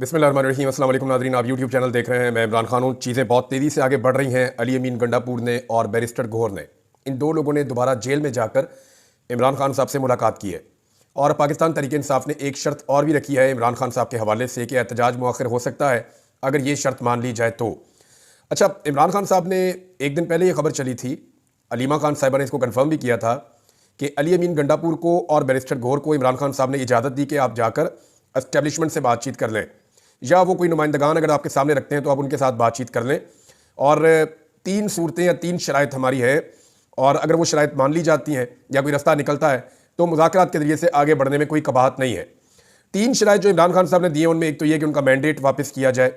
बिस्मिल्लाहिर्रहमानिर्रहीम। अस्सलाम वालेकुम नाज़रीन, आप यूट्यूब चैनल देख रहे हैं। मैं इमरान खान हूँ। चीज़ें बहुत तेज़ी से आगे बढ़ रही हैं। अली अमीन गंडापुर ने और बैरिस्टर गौहर ने, इन दो लोगों ने दोबारा जेल में जाकर इमरान खान साहब से मुलाकात की है और पाकिस्तान तहरीक इंसाफ ने एक शर्त और भी रखी है इमरान खान साहब के हवाले से कि एहतजाज मुअख्खर हो सकता है अगर ये शर्त मान ली जाए तो। अच्छा, इमरान खान साहब ने एक दिन पहले ये खबर चली थी, अलीमा खान साहिबा ने इसको कन्फर्म भी किया था कि अली अमीन गंडापुर को और बैरिस्टर गौहर को इमरान खान साहब ने इजाज़त दी कि आप जाकर एस्टेब्लिशमेंट से बातचीत कर लें, या वो कोई नुमाइंदगान अगर आपके सामने रखते हैं तो आप उनके साथ बातचीत कर लें। और 3 सूरतें या 3 शराइत हमारी है, और अगर वो शराइत मान ली जाती हैं या कोई रास्ता निकलता है तो मुज़ाकरात के ज़रिए से आगे बढ़ने में कोई कबाहत नहीं है। 3 शराइत जो इमरान खान साहब ने दिए उनमें एक तो ये कि उनका मैंडेट वापस किया जाए।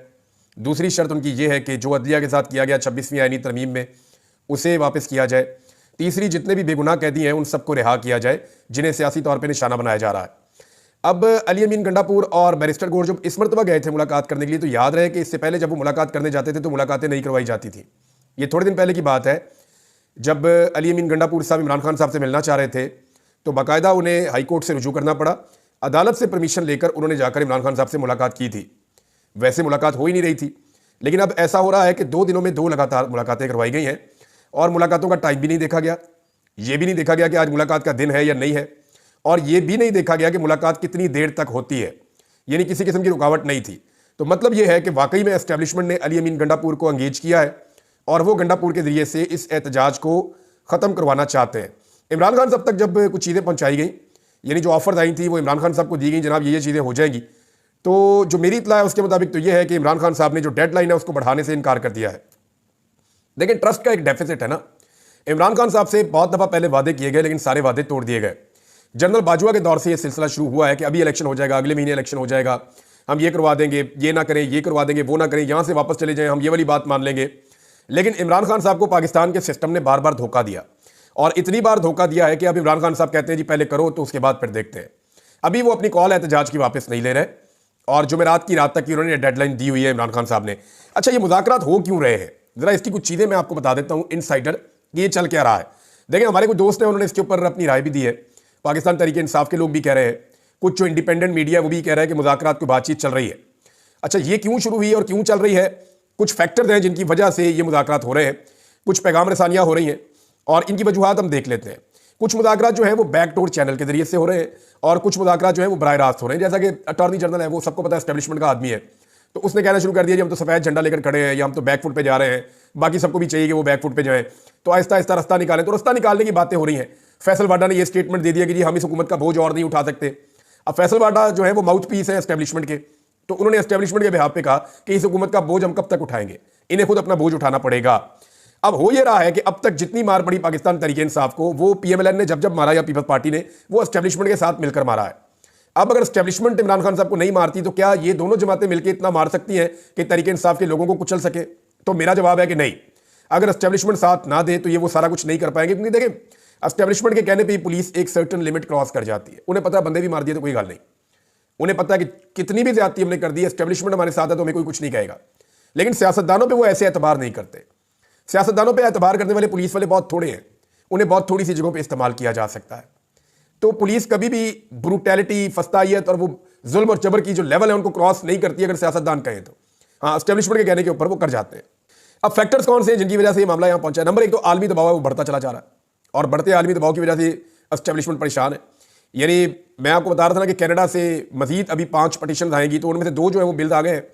दूसरी शर्त उनकी ये है कि जो अदलिया के साथ किया गया 26वीं आईनी तरमीम में उसे वापस किया जाए। तीसरी, जितने भी बेगुनाह कैदी हैं उन सबको रिहा किया जाए जिन्हें सियासी तौर पर निशाना बनाया जा रहा है। अब अली अमीन गंडापुर और बैरिस्टर गौहर जब इस मरतबा गए थे मुलाकात करने के लिए, तो याद रहे कि इससे पहले जब वो मुलाकात करने जाते थे तो मुलाकातें नहीं करवाई जाती थी। ये थोड़े दिन पहले की बात है, जब अली अमीन गंडापुर साहब इमरान खान साहब से मिलना चाह रहे थे तो बाकायदा उन्हें हाई कोर्ट से रुजू करना पड़ा। अदालत से परमिशन लेकर उन्होंने जाकर इमरान खान साहब से मुलाकात की थी। वैसे मुलाकात हो ही नहीं रही थी, लेकिन अब ऐसा हो रहा है कि 2 दिनों में 2 लगातार मुलाकातें करवाई गई हैं और मुलाकातों का टाइम भी नहीं देखा गया। ये भी नहीं देखा गया कि आज मुलाकात का दिन है या नहीं है, और ये भी नहीं देखा गया कि मुलाकात कितनी देर तक होती है, यानी किसी किस्म की रुकावट नहीं थी। तो मतलब ये है कि वाकई में एस्टेब्लिशमेंट ने अली अमीन गंडापुर को एंगेज किया है और वो गंडापुर के जरिए से इस एहतजाज को ख़त्म करवाना चाहते हैं। इमरान खान साहब तक जब कुछ चीज़ें पहुँचाई गई, यानी जो ऑफर्स आई थी वो इमरान खान साहब को दी गई, जनाब ये चीज़ें हो जाएंगी, तो जो मेरी इत्तला है उसके मुताबिक तो ये है कि इमरान खान साहब ने जो डेडलाइन है उसको बढ़ाने से इनकार कर दिया है। लेकिन ट्रस्ट का एक डेफिसिट है ना। इमरान खान साहब से बहुत दफ़ा पहले वादे किए गए लेकिन सारे वादे तोड़ दिए गए। जनरल बाजवा के दौर से यह सिलसिला शुरू हुआ है कि अभी इलेक्शन हो जाएगा, अगले महीने इलेक्शन हो जाएगा, हम ये करवा देंगे, ये ना करें, ये करवा देंगे, वो ना करें, यहाँ से वापस चले जाएं, हम ये वाली बात मान लेंगे। लेकिन इमरान खान साहब को पाकिस्तान के सिस्टम ने बार बार धोखा दिया, और इतनी बार धोखा दिया है कि अब इमरान खान साहब कहते हैं जी पहले करो तो उसके बाद फिर देखते हैं। अभी वो अपनी कॉल एहतजाज की वापस नहीं ले रहे, और जुमेरात की रात तक की उन्होंने डेडलाइन दी हुई है इमरान खान साहब ने। अच्छा, ये मुज़ाकरात हो क्यों रहे हैं, ज़रा इसकी कुछ चीज़ें मैं आपको बता देता हूँ इनसाइडर कि ये चल क्या रहा है। देखिए, हमारे कुछ दोस्त हैं, उन्होंने इसके ऊपर अपनी राय भी दी है। पाकिस्तान तहरीक इंसाफ के लोग भी कह रहे हैं, कुछ जो इंडिपेंडेंट मीडिया वो भी कह रहा है कि मुज़ाकरात की बातचीत चल रही है। अच्छा, ये क्यों शुरू हुई और क्यों चल रही है? कुछ फैक्टर्स हैं जिनकी वजह से ये मुज़ाकरात हो रहे हैं, कुछ पैगाम रसानियाँ हो रही हैं, और इनकी वजूहात हम देख लेते हैं। कुछ मुज़ाकरात जो है वो बैकडोर चैनल के जरिए से हो रहे हैं, और कुछ मुज़ाकरात जो है वो बराह रास्त हो रहे हैं। जैसा कि अटॉर्नी जनरल है, वो सबको पता है एस्टेब्लिशमेंट का आदमी है, तो उसने कहना शुरू कर दिया कि हम तो सफ़ेद झंडा लेकर खड़े हैं, या हम तो बैकफुट पे जा रहे हैं, बाकी सबको भी चाहिए कि वो बैकफुट पे जाएं, तो आहिस्ता आहिस्ता रास्ता निकालें। तो रास्ता निकालने की बातें हो रही हैं। फैसल वाडा ने ये स्टेटमेंट दे दिया कि जी हम इस हुकूमत का बोझ और नहीं उठा सकते। अब फैसल वाडा जो है वो माउथ पीस है एस्टेब्लिशमेंट के, तो उन्होंने एस्टेब्लिशमेंट के बिहाफ पे कहा कि इस हुकूमत का बोझ हम कब तक उठाएंगे, इन्हें खुद अपना बोझ उठाना पड़ेगा। अब हो ये रहा है कि अब तक जितनी मार पड़ी पाकिस्तान तहरीक इंसाफ को, वो PMLN ने जब जब मारा, या पीपल्स पार्टी ने, वो एस्टेब्लिशमेंट के साथ मिलकर मारा है। अब अगर एस्टेब्लिशमेंट इमरान खान साहब को नहीं मारती तो क्या ये दोनों जमातें मिलकर इतना मार सकती हैं कि तहरीक इंसाफ के लोगों को कुचल सके? तो मेरा जवाब है कि नहीं। अगर एस्टेब्लिशमेंट साथ ना दे तो ये वो सारा कुछ नहीं कर पाएंगे, क्योंकि देखें, एस्टेब्लिशमेंट के कहने पर पुलिस एक सर्टन लिमिट क्रॉस कर जाती है। उन्हें पता है बंदे भी मार दिए तो कोई गल नहीं, उन्हें पता है कि कितनी भी ज्यादती हमने कर दी, एस्टेब्लिशमेंट हमारे साथ है तो हमें कोई कुछ नहीं कहेगा। लेकिन सियासतदानों पर वो ऐसे एतबार नहीं करते। सियासतदानों पर एतबार करने वाले पुलिस वाले बहुत थोड़े हैं, उन्हें बहुत थोड़ी सी जगहों पर इस्तेमाल किया जा सकता है। तो पुलिस कभी भी ब्रूटैलिटी, फस्तायत और वो जुल्म और जबर की जो लेवल है उनको क्रॉस नहीं करती अगर सियासतदान कहें तो। हाँ, एस्टेब्लिशमेंट के कहने के ऊपर वो कर जाते हैं। अब फैक्टर्स कौन से हैं जिनकी वजह से ये मामला यहाँ पहुंचा है? नंबर 1 तो आलमी दबाव है, वो बढ़ता चला जा रहा है, और बढ़ते आलमी दबाव की वजह से एस्टेब्लिशमेंट परेशान है। यानी मैं आपको बता रहा था ना कि कनाडा से मजीद अभी 5 पटिशन आएंगी, तो उनमें से 2 जो है वो बिल्ड आ गए हैं,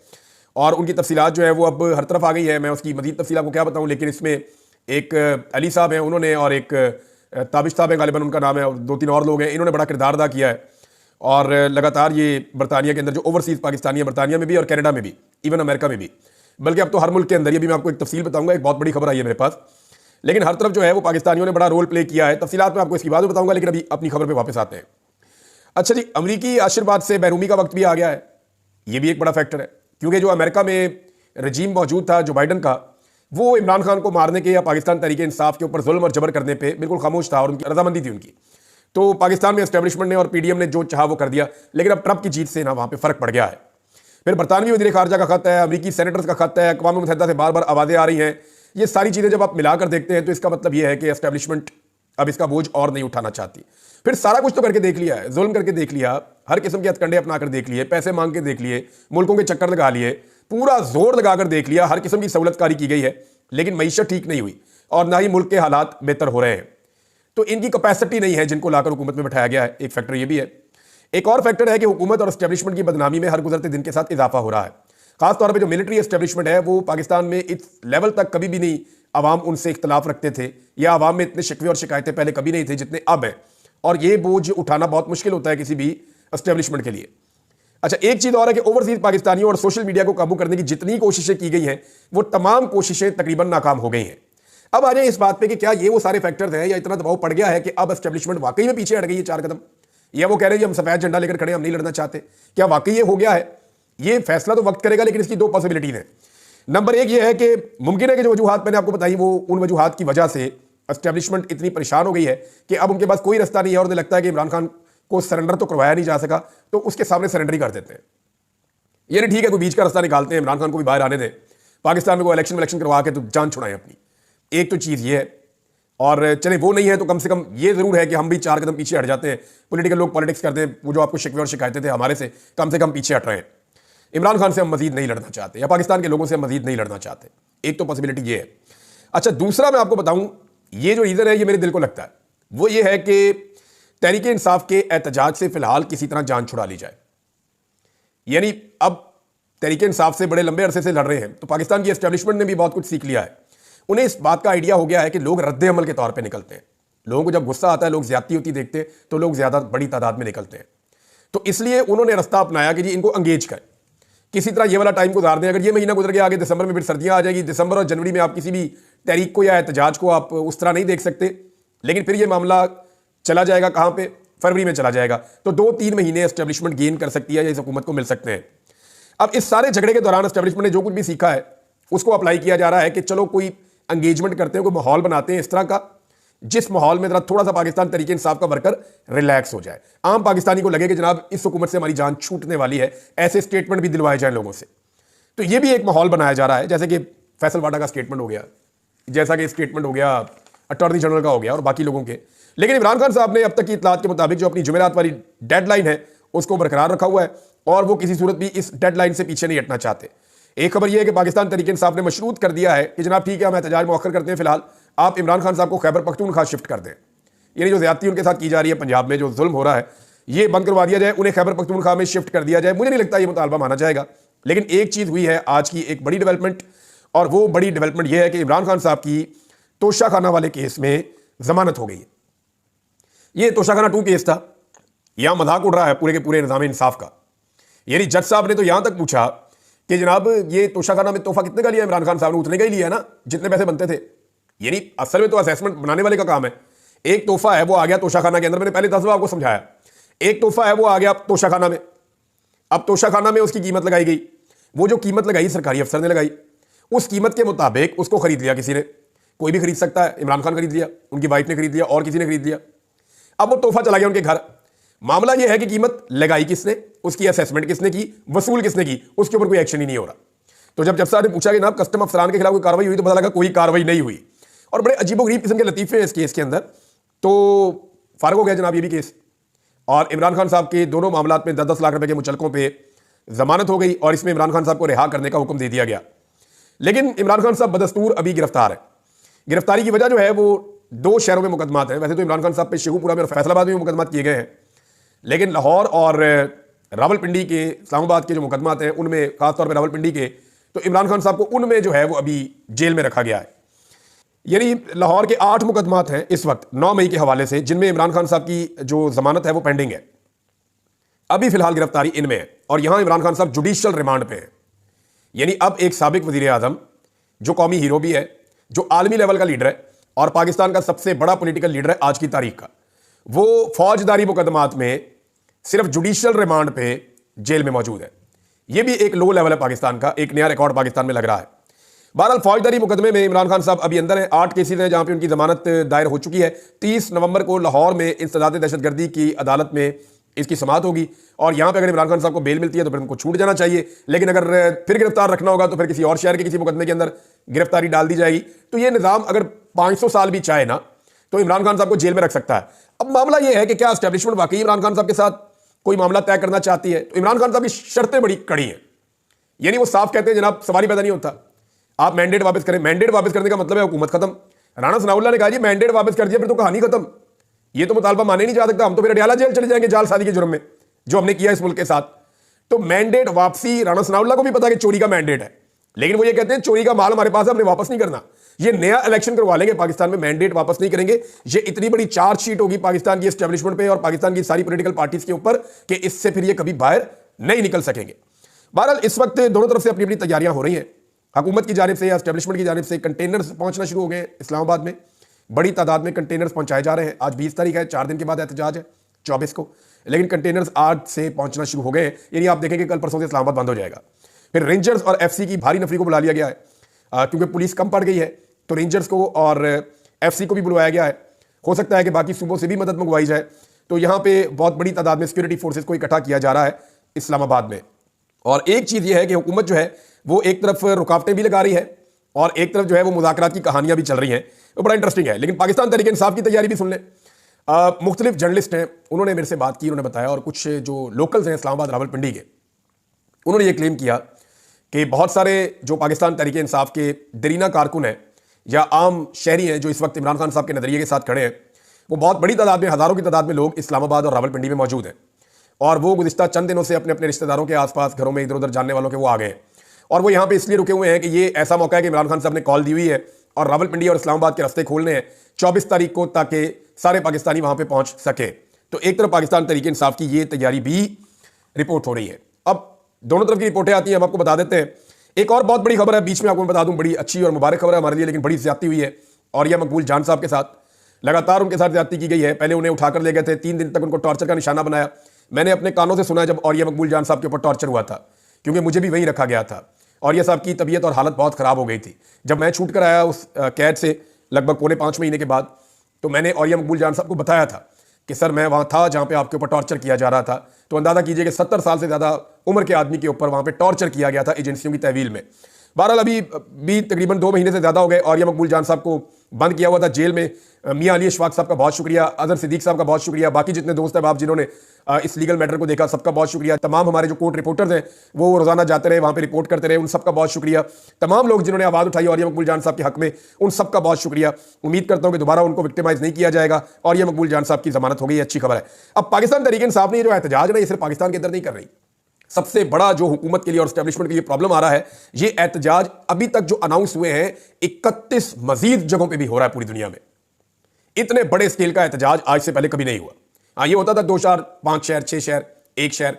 और उनकी तफसीलात जो है वो अब हर तरफ आ गई है। मैं उसकी मजीद तफसील आपको क्या बताऊँ, लेकिन इसमें एक अली साहब हैं उन्होंने, और एक ताबिश साहब है गालिबन उनका नाम है, और 2-3 और लोग हैं, इन्होंने बड़ा किरदार अदा किया है। और लगातार ये बरतानिया के अंदर जो ओवरसीज़ पाकिस्तानी है, बरतानिया में भी और कनाडा में भी, इवन अमेरिका में भी, बल्कि अब तो हर मुल्क के अंदर, ये भी मैं आपको एक तफसील बताऊंगा, एक बहुत बड़ी खबर आई है मेरे पास। लेकिन हर तरफ जो है वो पाकिस्तानियों ने बड़ा रोल प्ले किया है। तफसीलात में आपको इसकी बात बताऊंगा, लेकिन अभी अपनी खबर पर वापस आते हैं। अच्छा जी, अमरीकी आशीर्वाद से बैरूमी का वक्त भी आ गया है, ये भी एक बड़ा फैक्टर है, क्योंकि जो अमेरिका में रजीम मौजूद था जो बाइडन का, वो इमरान खान को मारने के या पाकिस्तान तहरीक इंसाफ के ऊपर जुल्म और जबर करने पे बिल्कुल खामोश था, और उनकी रजामंदी थी उनकी। तो पाकिस्तान में एस्टेब्लिशमेंट ने और PDM ने जो चाहा वो कर दिया, लेकिन अब ट्रंप की जीत से ना वहाँ पे फ़र्क पड़ गया है। फिर बरतानवी वज़ीर ख़ारजा का खत है, अमरीकी सेनेटर्स का खत है, अक़वाम मुत्तहिदा से बार बार आवाज़ें आ रही हैं। ये सारी चीज़ें जब आप मिलाकर देखते हैं तो इसका मतलब ये है कि एस्टेब्लिशमेंट अब इसका बोझ और नहीं उठाना चाहती। फिर सारा कुछ तो करके देख लिया है, जुल्म करके देख लिया, हर किस्म के हथकंडे अपनाकर देख लिए, पैसे मांग के देख लिए, मुल्कों के चक्कर लगा लिए, पूरा जोर लगाकर देख लिया, हर किस्म की सहूलतकारी की गई है, लेकिन मईशत ठीक नहीं हुई और ना ही मुल्क के हालात बेहतर हो रहे हैं। तो इनकी कैपेसिटी नहीं है जिनको लाकर हुकूमत में बैठाया गया है। एक फैक्टर ये भी है। एक और फैक्टर है कि हुकूमत और एस्टेब्लिशमेंट की बदनामी में हर गुजरते दिन के साथ इजाफा हो रहा है। खासतौर पर जो मिलिट्री एस्टेब्लिशमेंट है वो पाकिस्तान में इस लेवल तक कभी भी नहीं आवाम उनसे इख्तलाफ रखते थे, या आवाम में इतने शिकवे और शिकायतें पहले कभी नहीं थे जितने अब हैं, और ये बोझ उठाना बहुत मुश्किल होता है किसी भी एस्टेब्लिशमेंट के लिए। अच्छा, एक चीज और है कि ओवरसीज पाकिस्तानियों और सोशल मीडिया को काबू करने की जितनी कोशिशें की गई हैं वो तमाम कोशिशें तकरीबन नाकाम हो गई हैं। अब आ जाए इस बात पे कि क्या ये वो सारे फैक्टर्स हैं या इतना दबाव पड़ गया है कि अब एस्टेब्लिशमेंट वाकई में पीछे हट गई है 4 कदम, या वो कह रहे हैं हम सफेद झंडा लेकर खड़े, हम नहीं लड़ना चाहते। क्या वाकई ये हो गया है? ये फैसला तो वक्त करेगा, लेकिन इसकी 2 पॉसिबिलिटीज हैं। नंबर 1 ये है कि मुमकिन है कि जो वजूहात मैंने आपको बताई वो उन वजूहात की वजह से एस्टेब्लिशमेंट इतनी परेशान हो गई है कि अब उनके पास कोई रास्ता नहीं है और उन्हें लगता है कि इमरान खान को सरेंडर तो करवाया नहीं जा सका, तो उसके सामने सरेंडर ही कर देते हैं। ये नहीं, ठीक है, कोई बीच का रास्ता निकालते हैं, इमरान खान को भी बाहर आने दें, पाकिस्तान में कोई इलेक्शन करवा के तो जान छुड़ाएं अपनी। एक तो चीज़ ये है, और चले वो नहीं है तो कम से कम ये जरूर है कि हम भी 4 कदम पीछे हट जाते हैं। पॉलिटिकल लोग पॉलिटिक्स करते हैं, वो जो आपको शिकवे और शिकायतें थे हमारे से, कम पीछे हट रहे हैं। इमरान खान से हम मजीद नहीं लड़ना चाहते, या पाकिस्तान के लोगों से हम मजीद नहीं लड़ना चाहते। एक तो पॉसिबिलिटी ये है। अच्छा, दूसरा मैं आपको बताऊं, ये जो रीज़न है ये मेरे दिल को लगता है वो ये है कि तहरीक इंसाफ के एहतजाज से फिलहाल किसी तरह जान छुड़ा ली जाए। यानी अब तहरीक इंसाफ से बड़े लंबे अरसे से लड़ रहे हैं, तो पाकिस्तान की एस्टेब्लिशमेंट ने भी बहुत कुछ सीख लिया है। उन्हें इस बात का आइडिया हो गया है कि लोग रद्द अमल के तौर पे निकलते हैं। लोगों को जब गुस्सा आता है, लोग ज्यादती होती देखते हैं, तो लोग ज्यादा बड़ी तादाद में निकलते हैं। तो इसलिए उन्होंने रास्ता अपनाया कि जी इनको अंगेज करें, किसी तरह ये वाला टाइम गुजार दें। अगर ये महीना गुजर गया, आगे दिसंबर में फिर सर्दियां आ जाएगी, दिसंबर और जनवरी में आप किसी भी तहरीक को या एहतजाज को आप उस तरह नहीं देख सकते, लेकिन फिर ये मामला चला जाएगा कहां पे, फरवरी में चला जाएगा। तो 2-3 महीने एस्टेब्लिशमेंट गेन कर सकती है या इस हुकूमत को मिल सकते हैं। अब इस सारे झगड़े के दौरान एस्टेब्लिशमेंट ने जो कुछ भी सीखा है उसको अप्लाई किया जा रहा है कि चलो कोई एंगेजमेंट करते हैं, कोई माहौल बनाते हैं इस तरह का जिस माहौल में जरा थोड़ा सा पाकिस्तान तरीके इंसाफ का वर्कर रिलैक्स हो जाए, आम पाकिस्तानी को लगे कि जनाब इस हुकूमत से हमारी जान छूटने वाली है, ऐसे स्टेटमेंट भी दिलवाए जाए लोगों से। तो ये भी एक माहौल बनाया जा रहा है, जैसे कि फैसल वाडा का स्टेटमेंट हो गया, जैसा कि स्टेटमेंट हो गया अटॉर्नी जनरल का हो गया और बाकी लोगों के। लेकिन इमरान खान साहब ने अब तक की इतलात के मुताबिक जो अपनी जुमेरात वाली डेडलाइन है उसको बरकरार रखा हुआ है और वो किसी सूरत भी इस डेडलाइन से पीछे नहीं हटना चाहते। एक खबर यह है कि पाकिस्तान तहरीक इंसाफ ने मशरूत कर दिया है कि जनाब ठीक है, हम एहतजाज मौखर करते हैं, फिलहाल आप इमरान खान साहब को खैबर पख्तूनख्वा शिफ्ट कर दें। यानी जो ज्यादती उनके साथ की जा रही है, पंजाब में जो जुल्म हो रहा है, ये बंद करवा दिया जाए, उन्हें खैबर पख्तूनख्वा में शिफ्ट कर दिया जाए। मुझे नहीं लगता ये मुतालबा माना जाएगा। लेकिन एक चीज़ हुई है आज की एक बड़ी डेवलपमेंट, और वो बड़ी डेवलपमेंट यह है कि इमरान खान साहब की तोशाखाना वाले केस में जमानत हो गई है। ये तोशाखाना 2 केस था, यहां मजाक उड़ रहा है पूरे के पूरे निज़ाम इंसाफ का। यानी जज साहब ने तो यहां तक पूछा कि जनाब ये तोशाखाना में तोहफा कितने का लिया इमरान खान साहब ने? उतने का ही लिया ना जितने पैसे बनते थे। यानी असल में तो असेसमेंट बनाने वाले का काम है। एक तोहफा है वो आ गया तोशाखाना के अंदर, मैंने पहले 10 बार आपको समझाया। एक तोहफा है वो आ गया तोशाखाना में, अब तोशाखाना में उसकी कीमत लगाई गई, वो जो कीमत लगाई सरकारी अफसर ने लगाई, उस कीमत के मुताबिक उसको खरीद लिया किसी ने। कोई भी खरीद सकता है, इमरान खान खरीद लिया, उनकी वाइफ ने खरीद लिया और किसी ने खरीद लिया। अब वो तोहफा चला गया उनके घर। मामला यह है कि कीमत लगाई किसने, उसकी असेसमेंट किसने की, वसूल किसने की, उसके ऊपर कोई एक्शन ही नहीं हो रहा। तो जब साहब ने पूछा कि जनाब कस्टम अफसरान के खिलाफ कोई कार्रवाई हुई, तो पता लगा कोई कार्रवाई नहीं हुई। और बड़े अजीबोगरीब किस्म के लतीफे हैं इस केस के अंदर। तो फारग हो गया जनाब ये भी केस, और इमरान खान साहब के दोनों मामलात में 10-10 लाख रुपए के मुचलकों पर जमानत हो गई और इसमें इमरान खान साहब को रिहा करने का हुक्म दे दिया गया। लेकिन इमरान खान साहब बदस्तूर अभी गिरफ्तार है। गिरफ्तारी की वजह जो है वो 2 शहरों में मुकदमात हैं। वैसे तो इमरान खान साहब पे शेखुपुरा में और फैसलाबाद में मुकदमात किए गए हैं, लेकिन लाहौर और रावलपिंडी के, इस्लामाबाद के जो मुकदमात हैं उनमें, खासतौर पर रावलपिंडी के, तो इमरान खान साहब को उनमें जो है वो अभी जेल में रखा गया है। यानी लाहौर के 8 मुकदमात हैं इस वक्त 9 मई के हवाले से, जिनमें इमरान खान साहब की जो जमानत है वो पेंडिंग है। अभी फिलहाल गिरफ्तारी इनमें है और यहां इमरान खान साहब जुडिशियल रिमांड पे हैं। यानी अब एक साबिक वजीर आजम, जो कौमी हीरो भी है, जो आलमी लेवल का लीडर है और पाकिस्तान का सबसे बड़ा पॉलिटिकल लीडर है आज की तारीख का, वो फौजदारी मुकदमात में सिर्फ जुडिशियल रिमांड पे जेल में मौजूद है। यह भी एक लो लेवल है पाकिस्तान का, एक नया रिकॉर्ड पाकिस्तान में लग रहा है। बहरहाल फौजदारी मुकदमे में इमरान खान साहब अभी अंदर हैं। 8 केसेज हैं जहां पे उनकी जमानत दायर हो चुकी है। 30 नवंबर को लाहौर में इंसदाद दहशतगर्दी की अदालत में इसकी समाअत होगी और यहां पे अगर इमरान खान साहब को बेल मिलती है तो फिर उनको छूट जाना चाहिए, लेकिन अगर फिर गिरफ्तार रखना होगा तो फिर किसी और शहर के किसी मुकदमे के अंदर गिरफ्तारी डाल दी जाएगी। तो ये निज़ाम अगर 500 साल भी चाहे ना तो इमरान खान साहब को जेल में रख सकता है। अब मामला यह है कि क्या एस्टेब्लिशमेंट वाकई इमरान खान साहब के साथ कोई मामला तय करना चाहती है तो इमरान खान साहब की शर्तें बड़ी कड़ी हैं। यानी वो साफ कहते हैं जनाब सवाल ही पैदा नहीं होता, आप मैंडेट वापस करें। मैंडेट वापस करने का मतलब है हुकूमत खत्म। राणा सनाउल्लाह ने कहा जी मैंडेट वापस कर दिया फिर तो कहानी खत्म, ये तो मुतालबा माने नहीं जा सकता, हम तो फिर अडयाला जेल चले जाएंगे जाल सादी के जुर्म में जो हमने किया इस मुल्क के साथ। तो मैंडेट वापसी, राणा सनाउल्लाह को भी पता कि चोरी का मैंडेट है, लेकिन वो ये कहते हैं चोरी का माल हमारे पास है, हमने वापस नहीं करना। ये नया इलेक्शन करवा लेंगे पाकिस्तान में, मैंडेट वापस नहीं करेंगे। ये इतनी बड़ी चार्जशीट होगी पाकिस्तान की एस्टेब्लिशमेंट पे और पाकिस्तान की सारी पॉलिटिकल पार्टीज के ऊपर कि इससे फिर ये कभी बाहर नहीं निकल सकेंगे। बहरहाल इस वक्त दोनों तरफ से अपनी अपनी तैयारियां हो रही हैं। हुकूमत की जानिब से या एस्टेब्लिशमेंट की जानिब से कंटेनर्स पहुंचना शुरू हो गए इस्लामाबाद में, बड़ी तादाद में कंटेनर्स पहुंचाए जा रहे हैं। आज 20 तारीख है, 4 दिन के बाद एहतजाज है 24 को, लेकिन कंटेनर्स आज से पहुंचना शुरू हो गए। यानी आप देखेंगे कल परसों से इस्लामाबाद बंद हो जाएगा। फिर रेंजर्स और एफसी की भारी नफरी को बुला लिया गया है, क्योंकि पुलिस कम पड़ गई है तो रेंजर्स को और एफसी को भी बुलवाया गया है। हो सकता है कि बाकी सूबों से भी मदद मंगवाई जाए। तो यहां पे बहुत बड़ी तादाद में सिक्योरिटी फोर्सेस को इकट्ठा किया जा रहा है इस्लामाबाद में। और एक चीज यह है कि हुकूमत जो है वो एक तरफ रुकावटें भी लगा रही है और एक तरफ जो है वो मुज़ाकरात की कहानियां भी चल रही हैं, वो बड़ा इंटरेस्टिंग है। लेकिन पाकिस्तान तहरीक इंसाफ की तैयारी भी सुन लें। मुख्तलिफ जर्नलिस्ट हैं, उन्होंने मेरे से बात की, उन्होंने बताया, और कुछ जो लोकल्स हैं इस्लामाबाद रावलपिंडी के, उन्होंने ये क्लेम किया कि बहुत सारे जो पाकिस्तान तहरीक इंसाफ के दरीना कारकुन हैं या आम शहरी हैं जो इस वक्त इमरान खान साहब के नज़रिए के साथ खड़े हैं, वो बहुत बड़ी तादाद में, हज़ारों की तादाद में लोग इस्लामाबाद और रावलपिंडी में मौजूद हैं। और वो गुज़िश्ता चंद दिनों से अपने अपने रिश्तेदारों के आसपास घरों में इधर उधर जानने वालों के वो आ गए हैं। और वो यहाँ पे इसलिए रुके हुए हैं कि ये ऐसा मौका है कि इमरान खान साहब ने कॉल दी हुई है और रावलपिंडी और इस्लामाबाद के रास्ते खोलने हैं 24 तारीख को, ताकि सारे पाकिस्तानी वहाँ पे पहुँच सके। तो एक तरफ पाकिस्तान तहरीक इंसाफ की ये तैयारी भी रिपोर्ट हो रही है। अब दोनों तरफ की रिपोर्टें आती हैं, हम आपको बता देते हैं। एक और बहुत बड़ी खबर है, बीच में आपको बता दूं, बड़ी अच्छी और मुबारक खबर है हमारे लिए, लेकिन बड़ी ज्यादती हुई है और यह मकबूल जान साहब के साथ लगातार उनके साथ ज्यादती की गई है। पहले उन्हें उठाकर ले गए थे, 3 दिन तक उनको टॉर्चर का निशाना बनाया। मैंने अपने कानों से सुना जब और यह मकबूल जान साहब के ऊपर टॉर्चर हुआ था, क्योंकि मुझे भी वहीं रखा गया था। और यह साहब की तबीयत और हालत बहुत खराब हो गई थी। जब मैं छूट कर आया उस कैद से लगभग 4.5 महीने के बाद, तो मैंने और यह मकबूल जान साहब को बताया था कि सर मैं वहाँ था जहाँ पे आपके ऊपर टॉर्चर किया जा रहा था। तो अंदाजा कीजिए कि 70 साल से ज़्यादा उम्र के आदमी के ऊपर वहाँ पे टॉर्चर किया गया था एजेंसियों की तहवील में। बहरहाल अभी भी तकरीबन 2 महीने से ज़्यादा हो गए और यह मकबूल जान साहब को बंद किया हुआ था जेल में। मियाँ अली अशफाक साहब का बहुत शुक्रिया, अजहर सिद्दीक साहब का बहुत शुक्रिया, बाकी जितने दोस्त हैं आप जिन्होंने इस लीगल मैटर को देखा सबका बहुत शुक्रिया। तमाम हमारे जो कोर्ट रिपोर्टर्स हैं वो रोजाना जाते रहे वहाँ पे रिपोर्ट करते रहे, उन सबका बहुत शुक्रिया। तमाम लोग जिन्होंने आवाज़ उठाई और यह मकबूल जान साहब के हक में, उन सबका बहुत शुक्रिया। उम्मीद करता हूँ कि दोबारा उनको विक्टिमाइज नहीं किया जाएगा और यह मकबूल जान साहब की जमानत हो गई, अच्छी खबर है। अब पाकिस्तान तहरीक इंसाफ ने जो एहतजाज है ना, ये सिर्फ पाकिस्तान के अंदर नहीं कर रही। सबसे बड़ा जो हुकूमत के लिए और एस्टेब्लिशमेंट के लिए प्रॉब्लम आ रहा है, ये एहतजाज अभी तक जो अनाउंस हुए हैं 31 मजीद जगहों पे भी हो रहा है पूरी दुनिया में। इतने बड़े स्केल का एहतजाज आज से पहले कभी नहीं हुआ। हाँ, ये होता था 2 शहर, 5 शहर, 6 शहर, 1 शहर,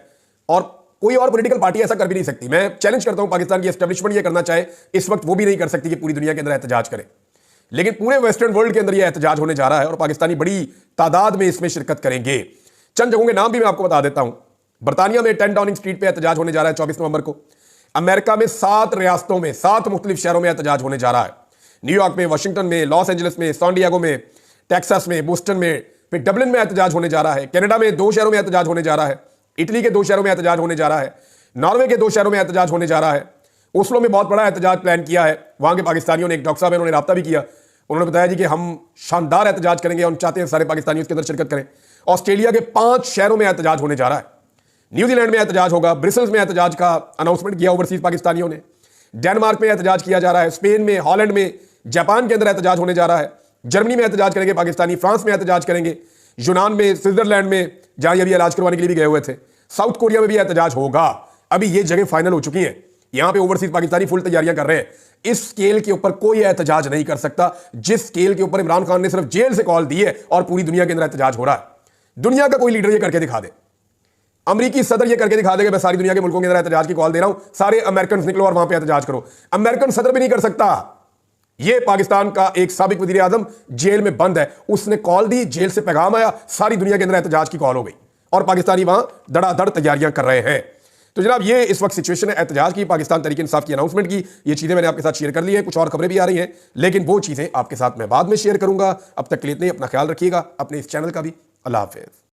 और कोई और पॉलिटिकल पार्टी ऐसा कर भी नहीं सकती। मैं चैलेंज करता हूं पाकिस्तान की एस्टेब्लिशमेंट ये करना चाहे, इस वक्त वो भी नहीं कर सकती कि पूरी दुनिया के अंदर एहतजाज करे। लेकिन पूरे वेस्टर्न वर्ल्ड के अंदर यह एहतजाज होने जा रहा है और पाकिस्तानी बड़ी तादाद में इसमें शिरकत करेंगे। चंद जगहों के नाम भी मैं आपको बता देता हूं। बरतानिया में 10 डाउनिंग स्ट्रीट पे एहतजाज होने जा रहा है 24 नवंबर को। अमेरिका में 7 रियासतों में 7 मुख्तलिफ शहरों में एहतजाज होने जा रहा है। न्यूयॉर्क में, वाशिंगटन में, लॉस एंजलिस में, सैन डिएगो में, टेक्सास में, बोस्टन में, फिर डबलिन में एहतजाज होने जा रहा है। कनाडा में 2 शहरों में एहतजाज होने जा रहा है। इटली के 2 शहरों में एहतजाज होने जा रहा है। नॉर्वे के 2 शहरों में एहतजाज होने जा रहा है। ओस्लो में बहुत बड़ा एहतजाज प्लान किया है। वहां के पाकिस्तानियों ने, एक डॉक्टर साहब है, उन्होंने राब्ता भी किया। उन्होंने बताया जी कि हम शानदार एहतजाज करेंगे और चाहते हैं सारे पाकिस्तानी उसके अंदर शिरकत करें। ऑस्ट्रेलिया के 5 शहरों में एहतजाज होने जा रहा है। न्यूजीलैंड में एहतजाज होगा। ब्रिसल्स में एहतजाज का अनाउंसमेंट किया ओवरसीज पाकिस्तानियों ने। डेनमार्क में एहतजाज किया जा रहा है। स्पेन में, हॉलैंड में, जापान के अंदर एहतजाज होने जा रहा है। जर्मनी में एहतजाज करेंगे पाकिस्तानी। फ्रांस में एहतजाज करेंगे। यूनान में, स्विट्जरलैंड में, जहां ये भी इलाज करवाने के लिए भी गए हुए थे। साउथ कोरिया में भी एहतजाज होगा। अभी ये जगह फाइनल हो चुकी हैं। यहां पे ओवरसीज पाकिस्तानी फुल तैयारियां कर रहे हैं। इस स्केल के ऊपर कोई एहतजाज नहीं कर सकता जिस स्केल के ऊपर इमरान खान ने सिर्फ जेल से कॉल दी है और पूरी दुनिया के अंदर एहतजाज हो रहा है। दुनिया का कोई लीडर ये करके दिखा दे। अमेरिकी सदर ये करके दिखा देगा मैं सारी दुनिया के मुल्कों के अंदर एहतजाज की कॉल दे रहा हूं, सारे अमेरिकन निकलो और वहां पे एहतजाज करो। अमेरिकन सदर भी नहीं कर सकता। ये पाकिस्तान का एक साबिक वजीर आजम जेल में बंद है, उसने कॉल दी, जेल से पैगाम आया, सारी दुनिया के अंदर एहतजाज की कॉल हो गई और पाकिस्तानी वहां धड़ाधड़ तैयारियां कर रहे हैं। तो जनाब ये इस वक्त सिचुएशन है एहतजाज की, पाकिस्तान तहरीक इंसाफ की अनाउंसमेंट की। ये चीजें मैंने आपके साथ शेयर कर ली है, कुछ और खबरें भी आ रही हैं, लेकिन वो चीजें आपके साथ मैं बाद में शेयर करूंगा। अब तक के लिए इतने, अपना ख्याल रखिएगा, अपने इस चैनल का भी। अल्लाह हाफिज।